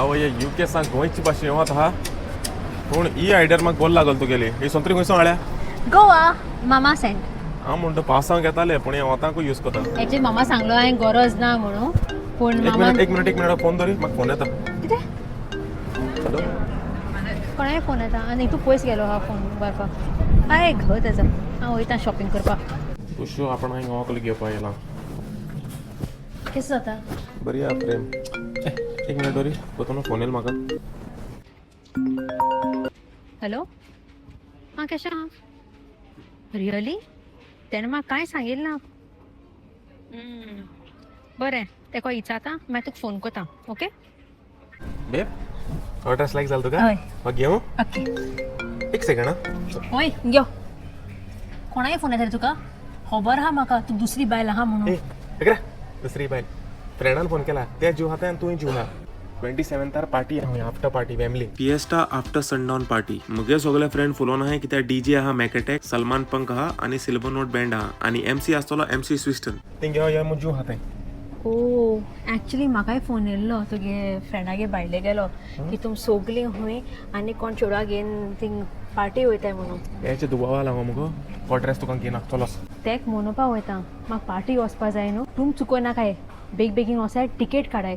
अहो ये यूके सांग गोंयची भाशा येवत आहा पूण ही आयडियार म्हाका बरो लागल तुगेली ही संत्री खंयसो हाळ्या गोवा मामा सेंट हांव म्हणटा पावसांक येताले पूण हे वतांकूय यूज करता एक्चुअली मामा सांगलो हांवें गरज ना म्हणून पूण एक मामा मिनिट फोन धरी म्हाका फोन येता कितें हॅलो कोणाय फोन येता आनी तूं पयस गेलो हा फोन वायफाक आय घर तेजो हांव वयता शॉपिंग करपाक कुशो आपण हांगा वकली घेवपा येयला केस जाता बरी आहा प्रेम एक मिनिट धरी कोतून फोन येयला म्हाका हॅलो हां केशें आहा रियली तेणें म्हाका कांय सांगिल्लें ना बरें तेका विचारता मागीर तुका फोन करता ओके बेब ऑर्डर्स लायक जाल तुका हय म्हाका घेवं ओके एक सेकंड आं हय घेव कोणाय फोन येता रे तुका खबर आहा म्हाका तूं दुसरी बायल आहा म्हणून ए इकडे दुसरी बायल फ्रेंडान फोन केला त्या जीव हाता आनी तुवें जीव ना 27तार party after party family fiesta after sundown party मुगे सगळे फ्रेंड फुलोन आहाय कित्याक डीजे आहा मॅकेटेक सलमान पंक आहा आनी सिल्वर नोट बँड आहा आनी एमसी आसतलो एमसी स्विस्टन थिंग यो म्हूण जीव हाताय ओ एक्चुअली म्हाकाय फोन येयल्लो तुगे फ्रेंडागे भायले गेलो की तुम सोगलीं हूंय आनी कोण चेडवा घेवन थिंग पार्टी वयताय म्हणून याचे दुबावा लागो मुगो कॉड्रेस तुका घेना चलोस तेक म्हणोवपा वयता म्हाका पार्टी वचपा जाय न्हू तुम चुकोय नाकाय बेगीन वसाय टिकेट काडाय